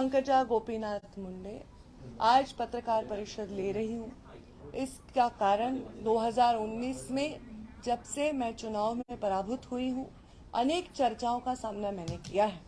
पंकजा गोपीनाथ मुंडे आज पत्रकार परिषद ले रही हूँ। इसका कारण 2019 में जब से मैं चुनाव में पराभूत हुई हूँ, अनेक चर्चाओं का सामना मैंने किया है।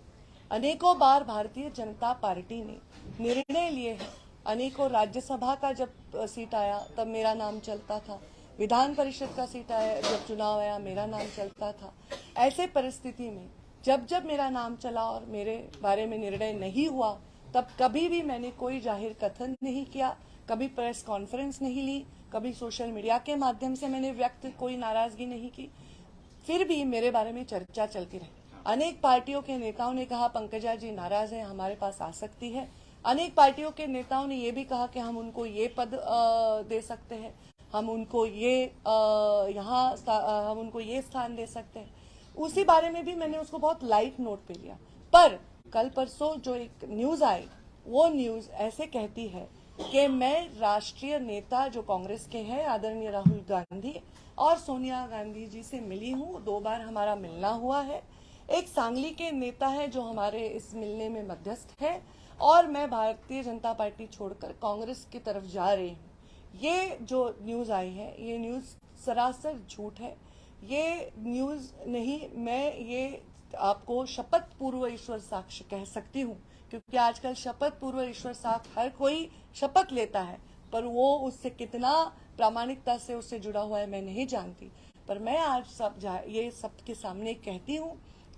अनेकों बार भारतीय जनता पार्टी ने निर्णय लिए हैं। अनेकों राज्यसभा का जब सीट आया तब मेरा नाम चलता था, विधान परिषद का सीट आया जब चुनाव आया मेरा नाम चलता था। ऐसे परिस्थिति में जब जब मेरा नाम चला और मेरे बारे में निर्णय नहीं हुआ, तब कभी भी मैंने कोई जाहिर कथन नहीं किया, कभी प्रेस कॉन्फ्रेंस नहीं ली, कभी सोशल मीडिया के माध्यम से मैंने व्यक्त कोई नाराजगी नहीं की। फिर भी मेरे बारे में चर्चा चलती रही। अनेक पार्टियों के नेताओं ने कहा पंकजा जी नाराज हैं, हमारे पास आ सकती है। अनेक पार्टियों के नेताओं ने ये भी कहा कि हम उनको ये पद दे सकते हैं, हम उनको ये हम उनको ये स्थान दे सकते हैं। उसी बारे में भी मैंने उसको बहुत लाइट नोट पे लिया। पर कल परसों जो एक न्यूज आई, वो न्यूज ऐसे कहती है कि मैं राष्ट्रीय नेता जो कांग्रेस के हैं आदरणीय राहुल गांधी और सोनिया गांधी जी से मिली हूँ। 2 बार हमारा मिलना हुआ है। एक सांगली के नेता है जो हमारे इस मिलने में मध्यस्थ है, और मैं भारतीय जनता पार्टी छोड़कर कांग्रेस की तरफ जा रही हूँ। ये जो न्यूज आई है, ये न्यूज सरासर झूठ है। ये न्यूज नहीं, मैं ये आपको शपथ पूर्व ईश्वर साक्ष्य कह सकती हूँ, क्योंकि आजकल शपथ पूर्व ईश्वर साक्ष्य हर कोई शपथ लेता है, पर वो उससे कितना प्रामाणिकता से उससे जुड़ा हुआ है मैं नहीं जानती। पर मैं आज ये सबके सामने कहती हूँ,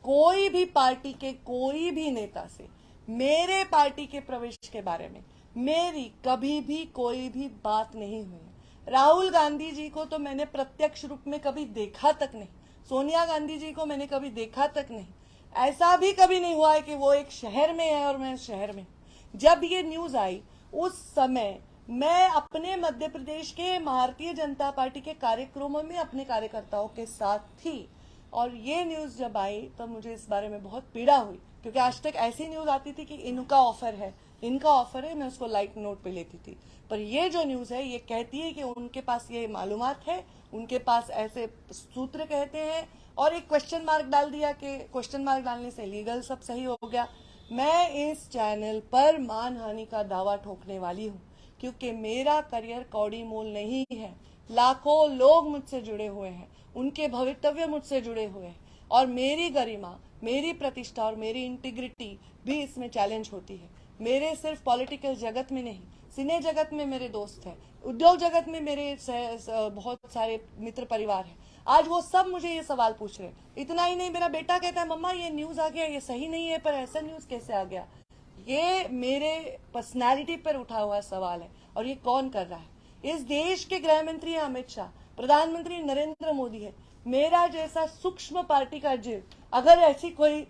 कोई भी पार्टी के कोई भी नेता से मेरे पार्टी के प्रवेश के बारे में मेरी कभी भी कोई भी बात नहीं हुई। राहुल गांधी जी को तो मैंने प्रत्यक्ष रूप में कभी देखा तक नहीं, सोनिया गांधी जी को मैंने कभी देखा तक नहीं। ऐसा भी कभी नहीं हुआ है कि वो एक शहर में है और मैं शहर में। जब ये न्यूज आई उस समय मैं अपने मध्य प्रदेश के भारतीय जनता पार्टी के कार्यक्रमों में अपने कार्यकर्ताओं के साथ थी, और ये न्यूज जब आई तब मुझे इस बारे में बहुत पीड़ा हुई, क्योंकि आज तक ऐसी न्यूज आती थी कि इनका ऑफर है, इनका ऑफर है, मैं उसको लाइट नोट पे लेती थी। पर ये जो न्यूज है ये कहती है कि उनके पास ये मालूमात है, उनके पास ऐसे सूत्र कहते हैं, और एक क्वेश्चन मार्क डाल दिया कि क्वेश्चन मार्क डालने से लीगल सब सही हो गया। मैं इस चैनल पर मानहानि का दावा ठोकने वाली हूँ, क्योंकि मेरा करियर कौड़ी मोल नहीं है। लाखों लोग मुझसे जुड़े हुए हैं, उनके भवितव्य मुझसे जुड़े हुए हैं, और मेरी गरिमा, मेरी प्रतिष्ठा और मेरी इंटीग्रिटी भी इसमें चैलेंज होती है। मेरे सिर्फ पॉलिटिकल जगत में नहीं, सिने जगत में मेरे दोस्त हैं, उद्योग जगत में मेरे बहुत सारे मित्र परिवार हैं। आज वो सब मुझे ये सवाल पूछ रहे हैं। इतना ही नहीं, मेरा बेटा कहता है मम्मा ये न्यूज आ गया, ये सही नहीं है, पर ऐसा न्यूज कैसे आ गया। ये मेरे पर्सनालिटी पर उठा हुआ सवाल है, और ये कौन कर रहा है। इस देश के गृह मंत्री अमित शाह, प्रधानमंत्री नरेंद्र मोदी है। मेरा जैसा सूक्ष्म पार्टी का जीव अगर ऐसी कोई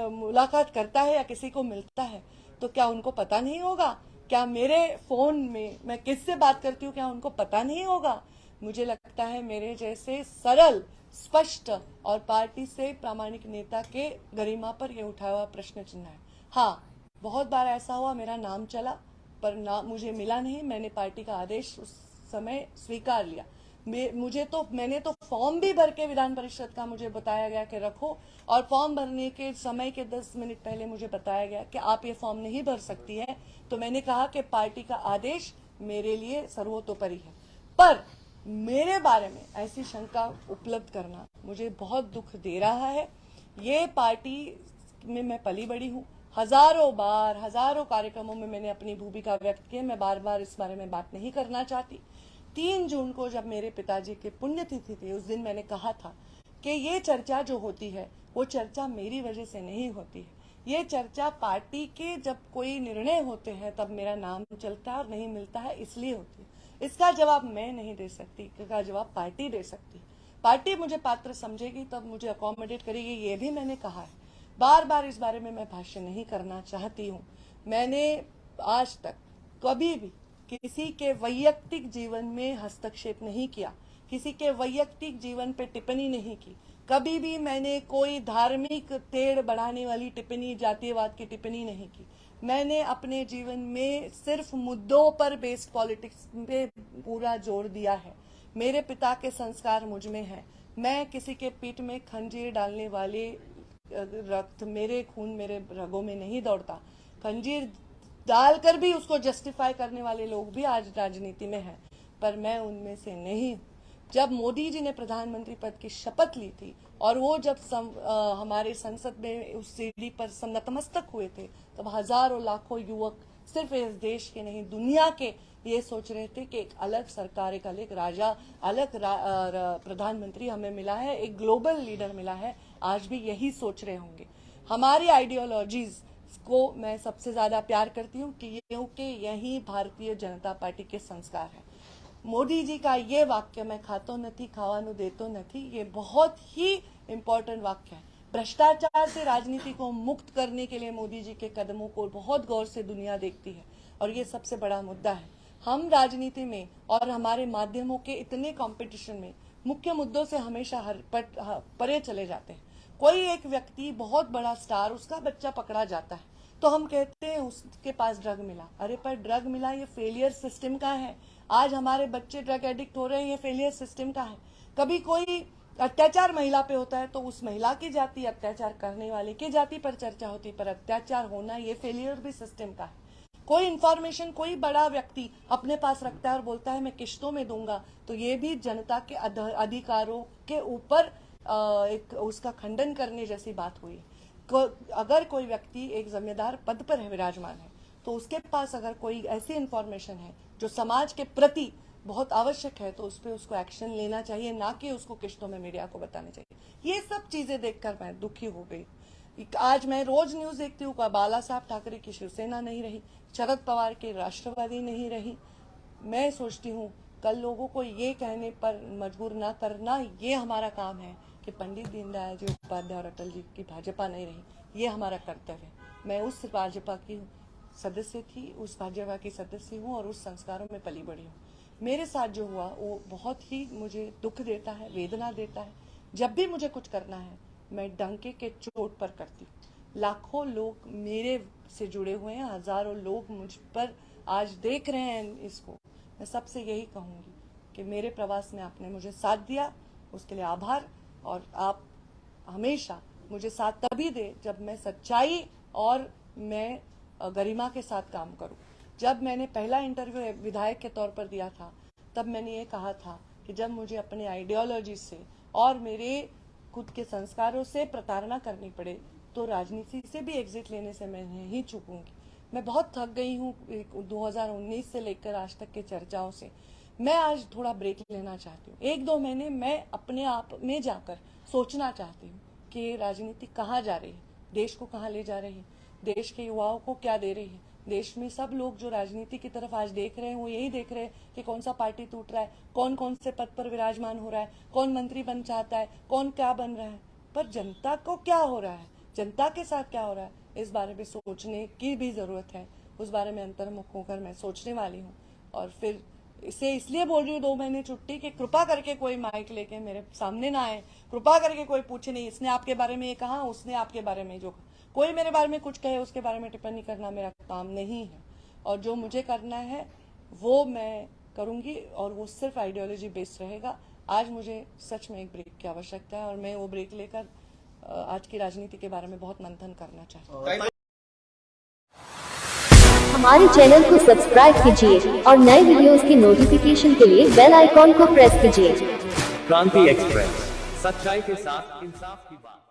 मुलाकात करता है या किसी को मिलता है, तो क्या उनको पता नहीं होगा? क्या मेरे फोन में मैं किससे बात करती हूँ क्या उनको पता नहीं होगा? मुझे लगता है मेरे जैसे सरल, स्पष्ट और पार्टी से प्रामाणिक नेता के गरिमा पर यह उठाया हुआ प्रश्न चिन्ह है। हाँ, बहुत बार ऐसा हुआ मेरा नाम चला, पर ना मुझे मिला नहीं। मैंने पार्टी का आदेश उस समय स्वीकार लिया। मैंने तो फॉर्म भी भर के विधान परिषद का मुझे बताया गया कि रखो, और फॉर्म भरने के समय के 10 मिनट पहले मुझे बताया गया कि आप ये फॉर्म नहीं भर सकती है। तो मैंने कहा कि पार्टी का आदेश मेरे लिए सर्वोतोपरि है। पर मेरे बारे में ऐसी शंका उपलब्ध करना मुझे बहुत दुख दे रहा है। ये पार्टी में मैं पली बड़ी हूँ, हजारों बार हजारों कार्यक्रमों में मैंने अपनी भूमिका व्यक्त की। मैं बार बार इस बारे में बात नहीं करना चाहती। 3 जून को जब मेरे पिताजी की पुण्यतिथि थी, उस दिन मैंने कहा था कि ये चर्चा जो होती है वो चर्चा मेरी वजह से नहीं होती है। ये चर्चा पार्टी के जब कोई निर्णय होते हैं तब मेरा नाम चलता है और नहीं मिलता है, इसलिए होती है। इसका जवाब मैं नहीं दे सकती, इसका जवाब पार्टी दे सकती। पार्टी मुझे पात्र समझेगी तब मुझे अकोमोडेट करेगी, ये भी मैंने कहा है। बार बार इस बारे में मैं भाष्य नहीं करना चाहती हूँ। मैंने आज तक कभी भी किसी के वैयक्तिक जीवन में हस्तक्षेप नहीं किया, किसी के वैयक्तिक जीवन पे टिप्पणी नहीं की। कभी भी मैंने कोई धार्मिक तेड़ बढ़ाने वाली टिप्पणी, जातीयवाद की टिप्पणी नहीं की। मैंने अपने जीवन में सिर्फ मुद्दों पर बेस्ड पॉलिटिक्स पे पूरा जोर दिया है। मेरे पिता के संस्कार मुझ में हैं। मैं किसी के पीठ में खंजीर डालने वाले रक्त, मेरे खून मेरे रगों में नहीं दौड़ता। खंजीर डालकर भी उसको जस्टिफाई करने वाले लोग भी आज राजनीति में हैं, पर मैं उनमें से नहीं हूँ। जब मोदी जी ने प्रधानमंत्री पद की शपथ ली थी और वो जब हमारे संसद में उस सीढ़ी पर नतमस्तक हुए थे, तब हजारों लाखों युवक सिर्फ इस देश के नहीं दुनिया के ये सोच रहे थे कि एक अलग सरकार, एक अलग राजा, अलग प्रधानमंत्री हमें मिला है, एक ग्लोबल लीडर मिला है। आज भी यही सोच रहे होंगे। हमारी आइडियोलॉजीज को मैं सबसे ज्यादा प्यार करती हूँ क्योंकि यही भारतीय जनता पार्टी के संस्कार है। मोदी जी का ये वाक्य, मैं खातो नहीं खावानु देतो नहीं, ये बहुत ही इम्पोर्टेंट वाक्य है। भ्रष्टाचार से राजनीति को मुक्त करने के लिए मोदी जी के कदमों को बहुत गौर से दुनिया देखती है और ये सबसे बड़ा मुद्दा है। हम राजनीति में और हमारे माध्यमों के इतने कंपटीशन में मुख्य मुद्दों से हमेशा परे चले जाते हैं। कोई एक व्यक्ति बहुत बड़ा स्टार, उसका बच्चा पकड़ा जाता है तो हम कहते हैं उसके पास ड्रग मिला। अरे पर ड्रग मिला ये फेलियर सिस्टम का है। आज हमारे बच्चे ड्रग एडिक्ट हो रहे हैं, ये फेलियर सिस्टम का है। कभी कोई अत्याचार महिला पे होता है तो उस महिला की जाति, अत्याचार करने वाले की जाति पर चर्चा होती है, पर अत्याचार होना ये फेलियर भी सिस्टम का है। कोई इंफॉर्मेशन कोई बड़ा व्यक्ति अपने पास रखता है और बोलता है मैं किश्तों में दूंगा, तो ये भी जनता के अधिकारों के ऊपर एक उसका खंडन करने जैसी बात हुई। अगर कोई व्यक्ति एक जिम्मेदार पद पर है, विराजमान है, तो उसके पास अगर कोई ऐसी इंफॉर्मेशन है जो समाज के प्रति बहुत आवश्यक है तो उस पर उसको एक्शन लेना चाहिए, ना कि उसको किश्तों में मीडिया को बताने चाहिए। ये सब चीजें देखकर मैं दुखी हो गई। आज मैं रोज न्यूज देखती हूँ, बाला साहब ठाकरे की शिवसेना नहीं रही, शरद पवार की राष्ट्रवादी नहीं रही। मैं सोचती हूँ कल लोगों को ये कहने पर मजबूर ना करना, ये हमारा काम है कि पंडित दीनदयाल जी उपाध्याय और अटल जी की भाजपा नहीं रही, ये हमारा कर्तव्य है। मैं उस भाजपा की सदस्य थी, उस भाजपा की सदस्य हूँ और उस संस्कारों में पली बड़ी हूँ। मेरे साथ जो हुआ वो बहुत ही मुझे दुख देता है, वेदना देता है। जब भी मुझे कुछ करना है मैं डंके के चोट पर करती हूँ। लाखों लोग मेरे से जुड़े हुए हैं, हजारों लोग मुझ पर आज देख रहे हैं इसको। मैं सबसे यही कहूँगी कि मेरे प्रवास में आपने मुझे साथ दिया, उसके लिए आभार। और आप हमेशा मुझे साथ तभी दे जब मैं सच्चाई और मैं गरिमा के साथ काम करूं। जब मैंने पहला इंटरव्यू विधायक के तौर पर दिया था तब मैंने ये कहा था कि जब मुझे अपने आइडियोलॉजी से और मेरे खुद के संस्कारों से प्रताड़ना करनी पड़े तो राजनीति से भी एग्जिट लेने से मैं नहीं चूकूंगी। मैं बहुत थक गई हूँ 2019 से लेकर आज तक के चर्चाओं से। मैं आज थोड़ा ब्रेक लेना चाहती हूँ। 1-2 महीने मैं अपने आप में जाकर सोचना चाहती हूँ कि राजनीति कहाँ जा रही है, देश को कहाँ ले जा रही है, देश के युवाओं को क्या दे रही है। देश में सब लोग जो राजनीति की तरफ आज देख रहे हैं वो यही देख रहे हैं कि कौन सा पार्टी टूट रहा है, कौन कौन से पद पर विराजमान हो रहा है, कौन मंत्री बन चाहता है, कौन क्या बन रहा है। पर जनता को क्या हो रहा है, जनता के साथ क्या हो रहा है, इस बारे में सोचने की भी जरूरत है। उस बारे में अंतर्मुख होकर मैं सोचने वाली हूँ। और फिर इसे इसलिए बोल रही हूँ 2 महीने छुट्टी कि कृपा करके कोई माइक लेके मेरे सामने ना आए, कृपा करके कोई पूछे नहीं इसने आपके बारे में ये कहा, उसने आपके बारे में जो कोई मेरे बारे में कुछ कहे उसके बारे में टिप्पणी करना मेरा काम नहीं है। और जो मुझे करना है वो मैं करूंगी और वो सिर्फ आइडियोलॉजी बेस्ड रहेगा। आज मुझे सच में एक ब्रेक की आवश्यकता है और मैं वो ब्रेक लेकर आज की राजनीति के बारे में बहुत मंथन करना चाहती हूँ। हमारे चैनल को सब्सक्राइब कीजिए और नए वीडियोस की नोटिफिकेशन के लिए बेल आइकॉन को प्रेस कीजिए। क्रांति एक्सप्रेस, सच्चाई के साथ इंसाफ की बात।